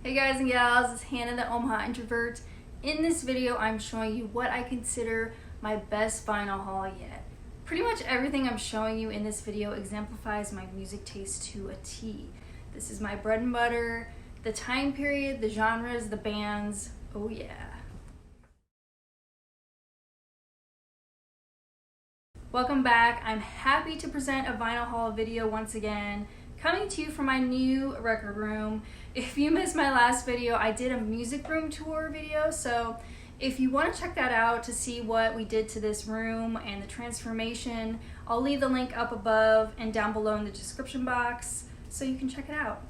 Hey guys and gals, it's Hannah the Omaha Introvert. In this video, I'm showing you what I consider my best vinyl haul yet. Pretty much everything I'm showing you in this video exemplifies my music taste to a T. This is my bread and butter, the time period, the genres, the bands, oh yeah. Welcome back. I'm happy to present a vinyl haul video once again, coming to you from my new record room. If you missed my last video, I did a music room tour video, so if you want to check that out to see what we did to this room and the transformation, I'll leave the link up above and down below in the description box so you can check it out.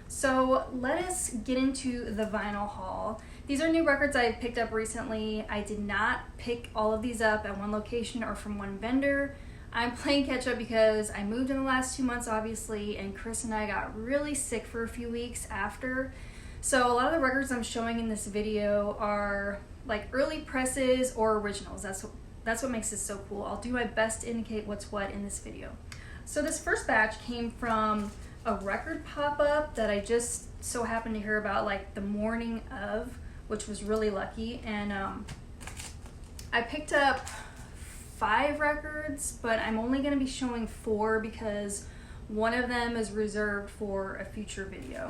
So let us get into the vinyl haul. These are new records I picked up recently. I did not pick all of these up at one location or from one vendor. I'm playing catch up because I moved in the last 2 months, obviously, and Chris and I got really sick for a few weeks after. So a lot of the records I'm showing in this video are like early presses or originals. That's what makes this so cool. I'll do my best to indicate what's what in this video. So this first batch came from a record pop-up that I just so happened to hear about like the morning of, which was really lucky. And I picked up 5 records, but I'm only going to be showing 4 because one of them is reserved for a future video.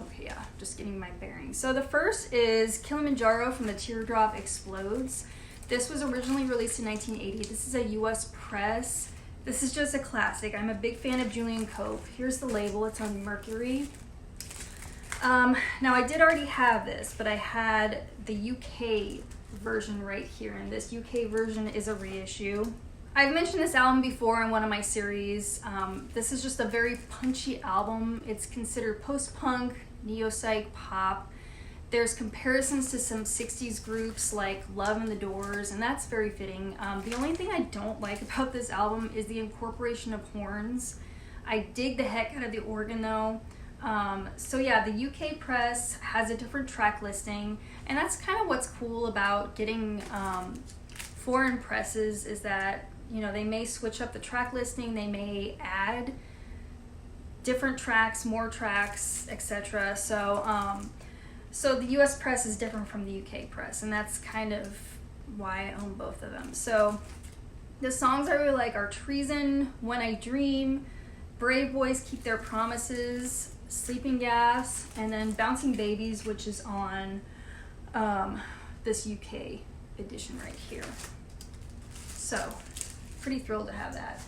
Okay, yeah, just getting my bearings. So the first is Kilimanjaro from the Teardrop Explodes. This was originally released in 1980. This is a US press. This is just a classic. I'm a big fan of Julian Cope. Here's the label. It's on Mercury. Now I did already have this, but I had the UK version right here, and this UK version is a reissue. I've mentioned this album before in one of my series. This is just a very punchy album. It's considered post-punk, neo-psych pop. There's comparisons to some 60s groups like Love and the Doors, and that's very fitting. The only thing I don't like about this album is the incorporation of horns. I dig the heck out of the organ though. So yeah, the UK press has a different track listing, and that's kind of what's cool about getting foreign presses, is that, you know, they may switch up the track listing, they may add different tracks, more tracks, etc. So the US press is different from the UK press, and that's kind of why I own both of them. So the songs I really like are Treason, When I Dream, Brave Boys Keep Their Promises, Sleeping Gas, and then Bouncing Babies, which is on this UK edition right here. So pretty thrilled to have that.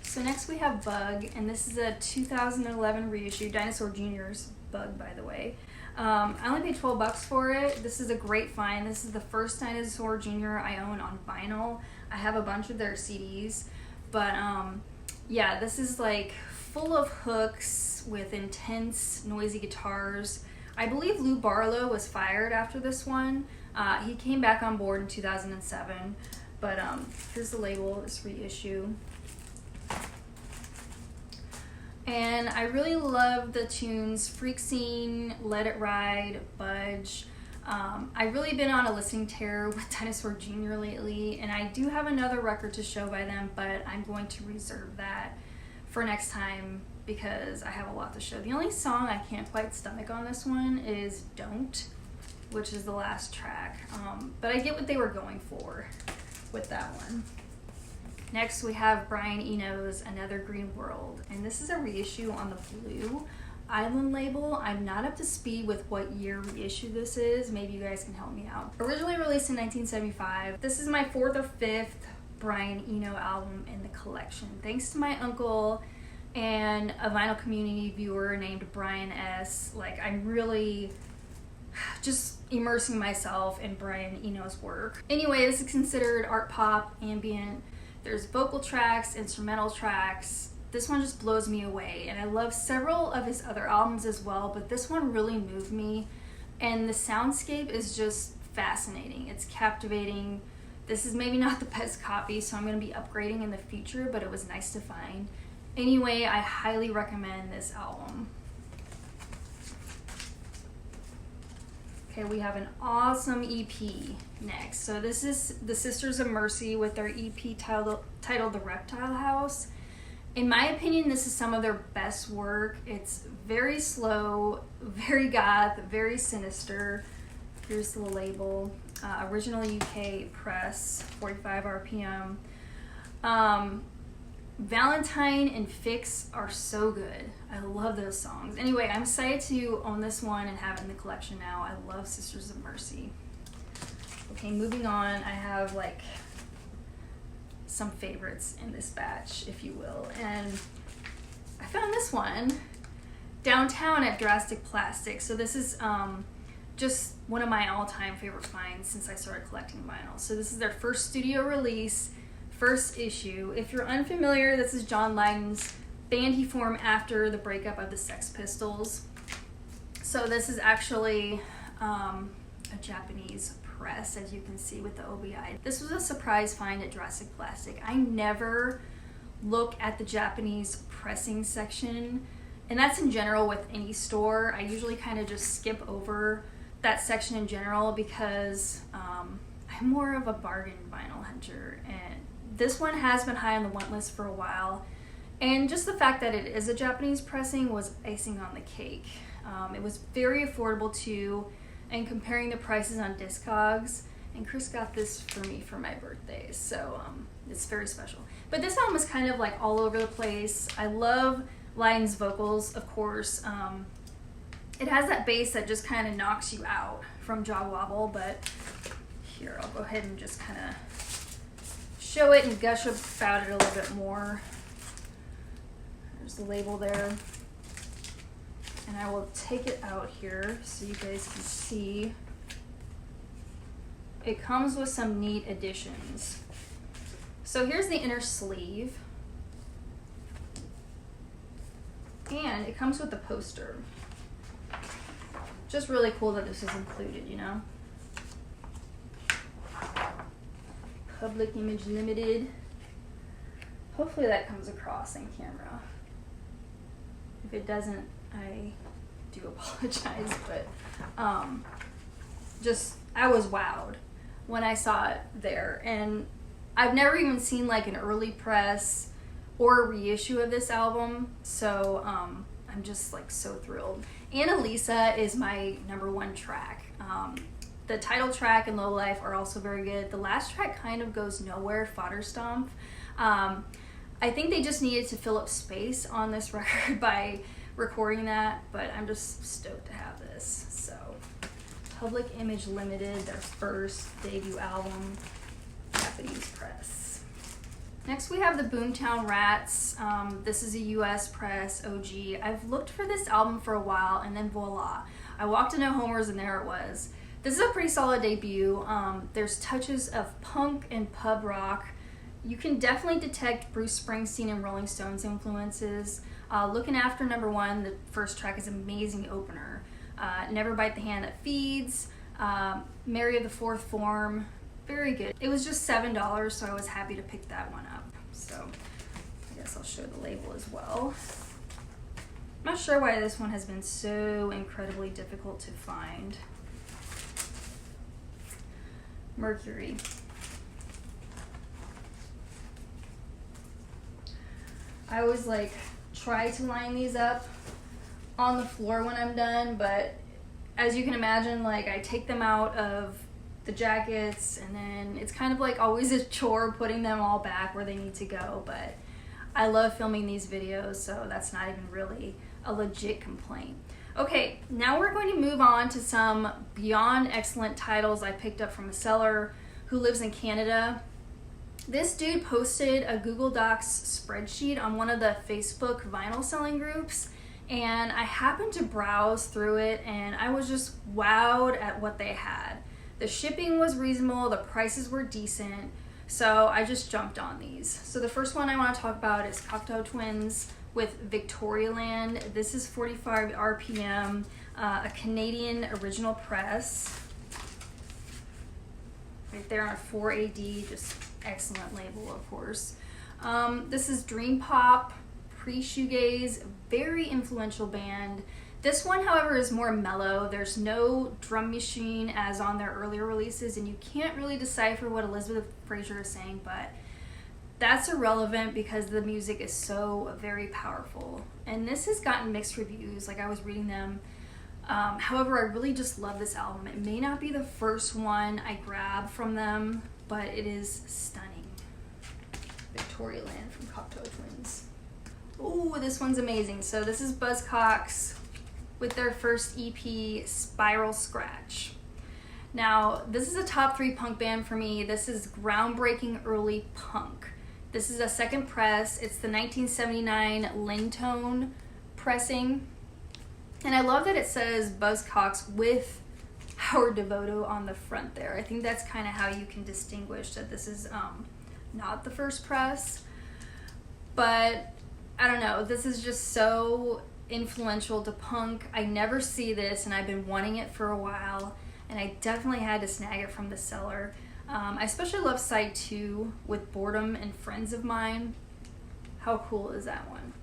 So next we have Bug, and this is a 2011 reissue, Dinosaur Jr.'s Bug, by the way. I only paid $12 for it. This is a great find. This is the first Dinosaur Jr. I own on vinyl. I have a bunch of their CDs, but yeah, this is like full of hooks with intense, noisy guitars. I believe Lou Barlow was fired after this one. He came back on board in 2007, but here's the label, this reissue. And I really love the tunes Freak Scene, Let It Ride, Budge. I've really been on a listening tear with Dinosaur Jr. lately, and I do have another record to show by them, but I'm going to reserve that for next time because I have a lot to show. The only song I can't quite stomach on this one is Don't, which is the last track. But I get what they were going for with that one. Next we have Brian Eno's Another Green World, and this is a reissue on the Blue Island label. I'm not up to speed with what year reissue this is. Maybe you guys can help me out. Originally released in 1975. This is my 4th or 5th Brian Eno album in the collection, thanks to my uncle and a vinyl community viewer named Brian S. Like, I'm really just immersing myself in Brian Eno's work. Anyway, this is considered art pop, ambient. There's vocal tracks, instrumental tracks. This one just blows me away, and I love several of his other albums as well, but this one really moved me, and the soundscape is just fascinating. It's captivating. This is maybe not the best copy, so I'm going to be upgrading in the future, but it was nice to find. Anyway, I highly recommend this album. Okay, we have an awesome EP next. So this is the Sisters of Mercy with their EP titled The Reptile House. In my opinion, this is some of their best work. It's very slow, very goth, very sinister. Here's the label. Original UK press, 45 RPM. Valentine and Fix are so good. I love those songs. Anyway, I'm excited to own this one and have it in the collection now. I love Sisters of Mercy. Okay, moving on, I have like some favorites in this batch, if you will. And I found this one downtown at Drastic Plastic. So this is just one of my all-time favorite finds since I started collecting vinyl. So this is their first studio release, first issue. If you're unfamiliar, this is John Lydon's band he formed after the breakup of the Sex Pistols. So this is actually a Japanese press, as you can see with the OBI. This was a surprise find at Drastic Plastic. I never look at the Japanese pressing section, and that's in general with any store. I usually kind of just skip over that section in general because I'm more of a bargain vinyl hunter, and this one has been high on the want list for a while, and just the fact that it is a Japanese pressing was icing on the cake. It was very affordable too, and comparing the prices on Discogs, and Chris got this for me for my birthday, so it's very special. But this album is kind of like all over the place. I love Lydon's vocals, of course. It has that bass that just kind of knocks you out from Jaw Wobble, but here, I'll go ahead and just kind of show it and gush about it a little bit more. There's the label there. And I will take it out here so you guys can see. It comes with some neat additions. So here's the inner sleeve. And it comes with the poster. Just really cool that this is included, you know? Public Image Limited. Hopefully that comes across in camera. If it doesn't, I do apologize, but I was wowed when I saw it there. And I've never even seen like an early press or a reissue of this album, so I'm just like so thrilled. Annalisa is my #1 track. The title track and Low Life are also very good. The last track kind of goes nowhere, Fodder Stomp. I think they just needed to fill up space on this record by recording that, but I'm just stoked to have this. So, Public Image Limited, their first debut album, Japanese press. Next we have the Boomtown Rats. This is a US press, OG. I've looked for this album for a while, and then voila. I walked into Homer's and there it was. This is a pretty solid debut. There's touches of punk and pub rock. You can definitely detect Bruce Springsteen and Rolling Stones influences. Looking After #1, the first track is an amazing opener. Never Bite the Hand That Feeds, Mary of the Fourth Form, very good. It was just $7, so I was happy to pick that one up. So I guess I'll show the label as well. I'm not sure why this one has been so incredibly difficult to find. Mercury. I always like try to line these up on the floor when I'm done, but as you can imagine, like I take them out of the jackets and then it's kind of like always a chore putting them all back where they need to go, but I love filming these videos, so that's not even really a legit complaint. Okay, now we're going to move on to some beyond excellent titles I picked up from a seller who lives in Canada. This dude posted a Google Docs spreadsheet on one of the Facebook vinyl selling groups, and I happened to browse through it and I was just wowed at what they had. The shipping was reasonable, the prices were decent, so I just jumped on these. So the first one I want to talk about is Cocteau Twins with Victorialand. This is 45 RPM, a Canadian original press. Right there on 4AD, just excellent label, of course. This is Dream Pop, pre-shoegaze, very influential band. This one, however, is more mellow. There's no drum machine as on their earlier releases, and you can't really decipher what Elizabeth Fraser is saying, but that's irrelevant because the music is so very powerful. And this has gotten mixed reviews, like I was reading them. However, I really just love this album. It may not be the first one I grab from them, but it is stunning. Victoria Land from Cocteau Twins. Ooh, this one's amazing. So this is Buzzcocks with their first EP, Spiral Scratch. Now, this is a top 3 punk band for me. This is groundbreaking early punk. This is a second press. It's the 1979 Lintone pressing. And I love that it says Buzzcocks with Howard Devoto on the front there. I think that's kind of how you can distinguish that this is not the first press. But I don't know, this is just so influential to punk. I never see this, and I've been wanting it for a while, and I definitely had to snag it from the seller. I especially love side 2 with Boredom and Friends of Mine. How cool is that one?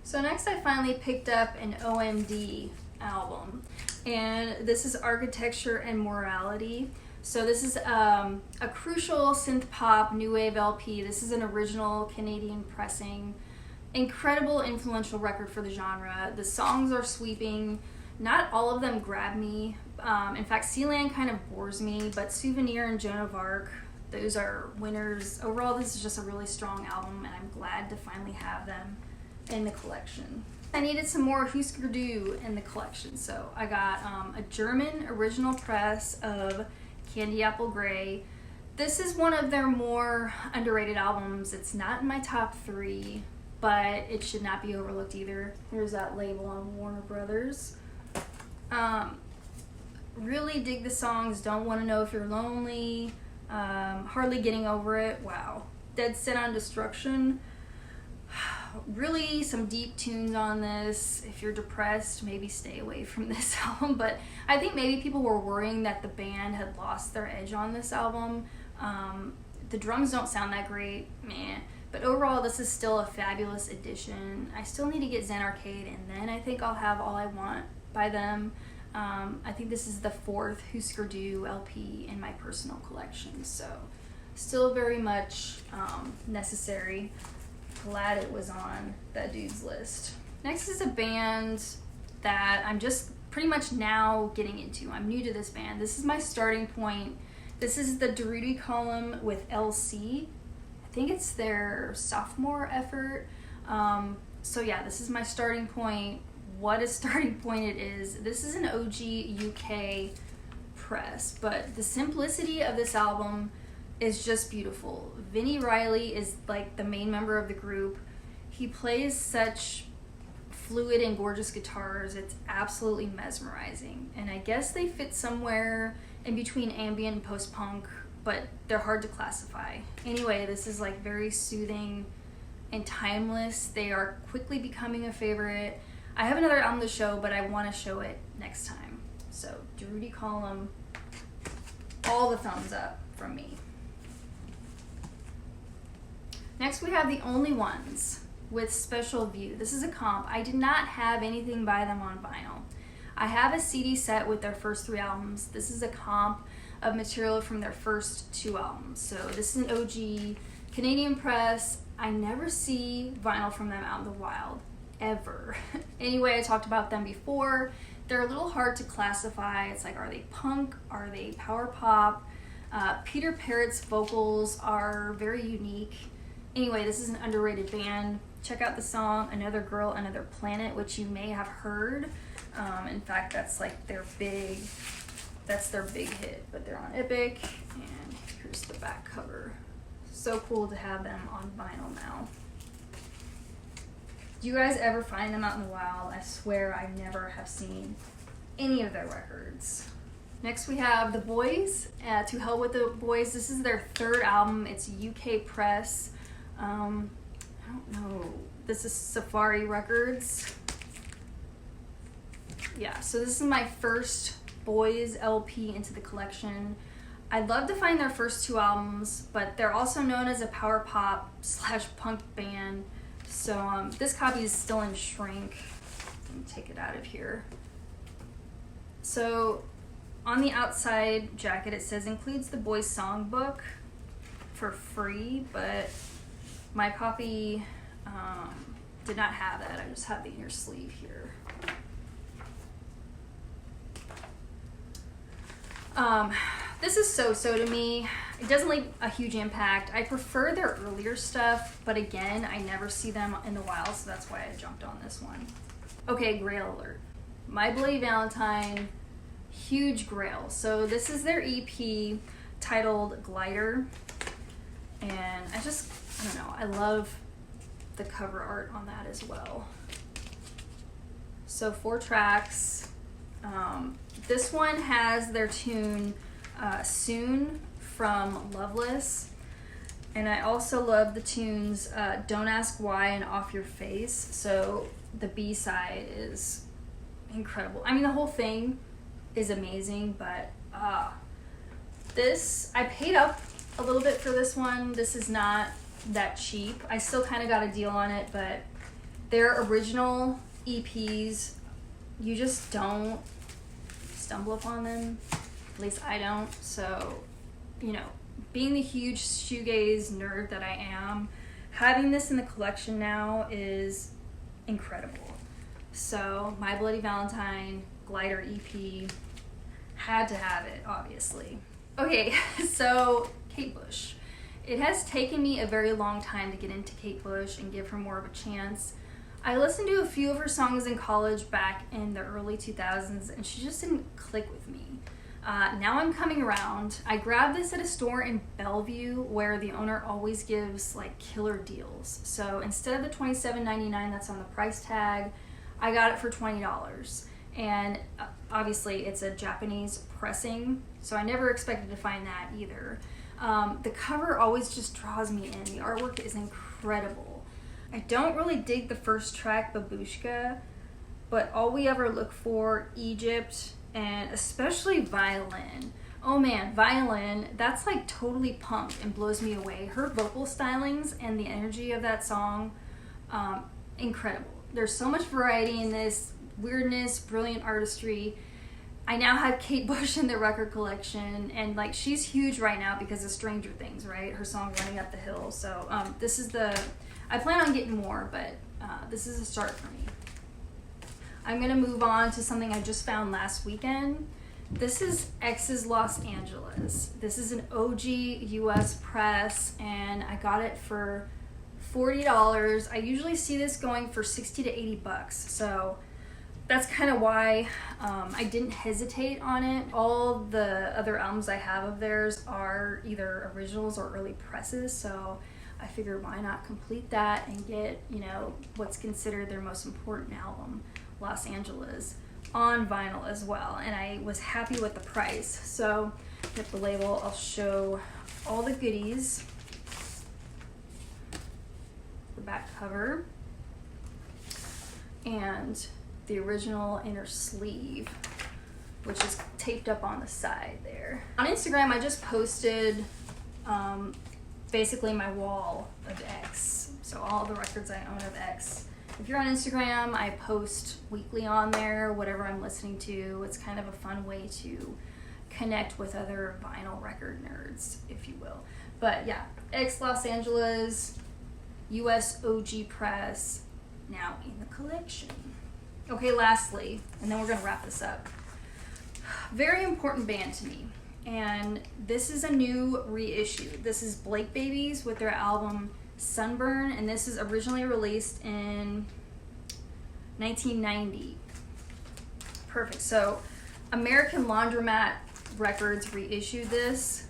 So next I finally picked up an OMD album, and this is Architecture and Morality. So this is a crucial synth pop new wave LP. This is an original Canadian pressing. Incredible influential record for the genre. The songs are sweeping. Not all of them grab me. In fact, Sealand kind of bores me, but Souvenir and Joan of Arc, those are winners. Overall, this is just a really strong album, and I'm glad to finally have them in the collection. I needed some more Husker Du in the collection, so I got a German original press of Candy Apple Grey. This is one of their more underrated albums. It's not in my top 3, but it should not be overlooked either. Here's that label on Warner Brothers. Really dig the songs. Don't Want to Know If You're Lonely. Hardly Getting Over It. Wow. Dead Set on Destruction. Really some deep tunes on this. If you're depressed, maybe stay away from this album. But I think maybe people were worrying that the band had lost their edge on this album. The drums don't sound that great, man. But overall, this is still a fabulous addition. I still need to get Zen Arcade, and then I think I'll have All I Want by them. I think this is the 4th Husker Du LP in my personal collection, so still very much necessary. Glad it was on that dude's list. Next is a band that I'm just pretty much now getting into. I'm new to this band. This is my starting point. This is the Durutti Column with LC. I think it's their sophomore effort. So yeah, this is my starting point. What a starting point it is. This is an OG UK press, but the simplicity of this album is just beautiful. Vinnie Riley is like the main member of the group. He plays such fluid and gorgeous guitars. It's absolutely mesmerizing. And I guess they fit somewhere in between ambient and post-punk, but they're hard to classify. Anyway, this is like very soothing and timeless. They are quickly becoming a favorite. I have another album to show, but I want to show it next time. So, Durutti Column, all the thumbs up from me. Next we have The Only Ones with Special View. This is a comp. I did not have anything by them on vinyl. I have a CD set with their first 3 albums. This is a comp of material from their first 2 albums. So this is an OG Canadian press. I never see vinyl from them out in the wild, ever. Anyway, I talked about them before. They're a little hard to classify. It's like, are they punk? Are they power pop? Peter Parrott's vocals are very unique. Anyway, this is an underrated band. Check out the song Another Girl, Another Planet, which you may have heard. In fact, that's like their big hit, but they're on Epic, and here's the back cover. So cool to have them on vinyl now. Do you guys ever find them out in the wild? I swear I never have seen any of their records. Next we have The Boys, To Hell With The Boys. This is their 3rd album. It's UK press. I don't know. This is Safari Records. Yeah, so this is my first Boys LP into the collection. I'd love to find their first 2 albums, but they're also known as a power pop / punk band. So this copy is still in shrink. Let me take it out of here. So on the outside jacket it says includes the Boys songbook for free, but My copy did not have that. I just have the inner sleeve here. This is so-so to me. It doesn't leave a huge impact. I prefer their earlier stuff, but again, I never see them in the wild, so that's why I jumped on this one. Okay, Grail alert. My Bloody Valentine, huge Grail. So this is their EP titled Glider, and I don't know, I love the cover art on that as well. So 4 tracks. This one has their tune Soon from Loveless, and I also love the tunes Don't Ask Why and Off Your Face. So the B-side is incredible. I mean, the whole thing is amazing, but this, I paid up a little bit for this one. This is not that cheap. I still kind of got a deal on it, but their original EPs, you just don't stumble upon them. At least I don't. So, you know, being the huge shoegaze nerd that I am, having this in the collection now is incredible. So My Bloody Valentine Glider EP, had to have it, obviously. Okay, so Kate Bush. It has taken me a very long time to get into Kate Bush and give her more of a chance. I listened to a few of her songs in college back in the early 2000s, and she just didn't click with me. Now I'm coming around. I grabbed this at a store in Bellevue where the owner always gives like killer deals. So instead of the $27.99 that's on the price tag, I got it for $20. And obviously it's a Japanese pressing, so I never expected to find that either. The cover always just draws me in. The artwork is incredible. I don't really dig the first track, Babushka, but All We Ever Look For, Egypt, and especially Violin. Oh man, Violin, that's like totally punk and blows me away. Her vocal stylings and the energy of that song, incredible. There's so much variety in this, weirdness, brilliant artistry. I now have Kate Bush in the record collection, and like she's huge right now because of Stranger Things, right? Her song Running Up the Hill. So this is I plan on getting more, but this is a start for me. I'm gonna move on to something I just found last weekend. This is X's Los Angeles. This is an OG US press, and I got it for $40. I usually see this going for 60 to 80 bucks. So that's kind of why I didn't hesitate on it. All the other albums I have of theirs are either originals or early presses, so I figured why not complete that and get, you know, what's considered their most important album, Los Angeles, on vinyl as well. And I was happy with the price. So get the label, I'll show all the goodies. The back cover and the original inner sleeve, which is taped up on the side there. On Instagram, I just posted basically my wall of X, so all the records I own of X. If you're on Instagram, I post weekly on there whatever I'm listening to. It's kind of a fun way to connect with other vinyl record nerds, if you will. But yeah, X Los Angeles, US OG press, now in the collection. Okay, lastly, and then we're gonna wrap this up. Very important band to me, and this is a new reissue. This is Blake Babies with their album Sunburn, and this is originally released in 1990. Perfect. So American Laundromat Records reissued this,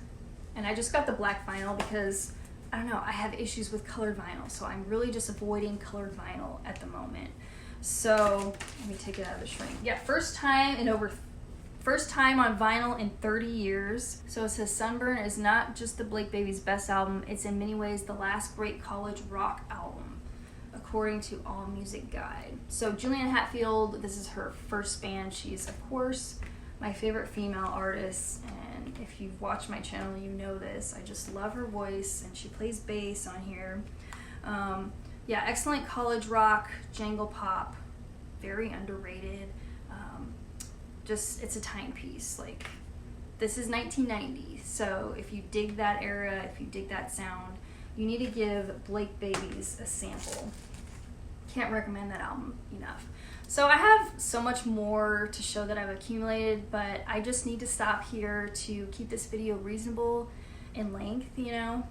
and I just got the black vinyl because I don't know, I have issues with colored vinyl, so I'm really just avoiding colored vinyl at the moment. So let me take it out of the shrink. Yeah, first time on vinyl in 30 years. So it says Sunburn is not just the Blake Babies' best album, it's in many ways the last great college rock album, according to AllMusic Guide. So Julianne Hatfield, this is her first band. She's, of course, my favorite female artist, and if you've watched my channel, you know this. I just love her voice, and she plays bass on here. Yeah, excellent college rock, jangle pop, very underrated. Just, it's a timepiece. Like, this is 1990, so if you dig that era, if you dig that sound, you need to give Blake Babies a sample. Can't recommend that album enough. So I have so much more to show that I've accumulated, but I just need to stop here to keep this video reasonable in length, you know.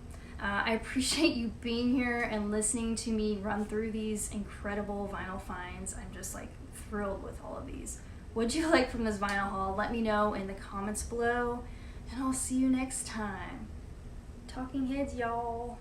I appreciate you being here and listening to me run through these incredible vinyl finds. I'm just like thrilled with all of these. What'd you like from this vinyl haul? Let me know in the comments below, and I'll see you next time. Talking heads, y'all.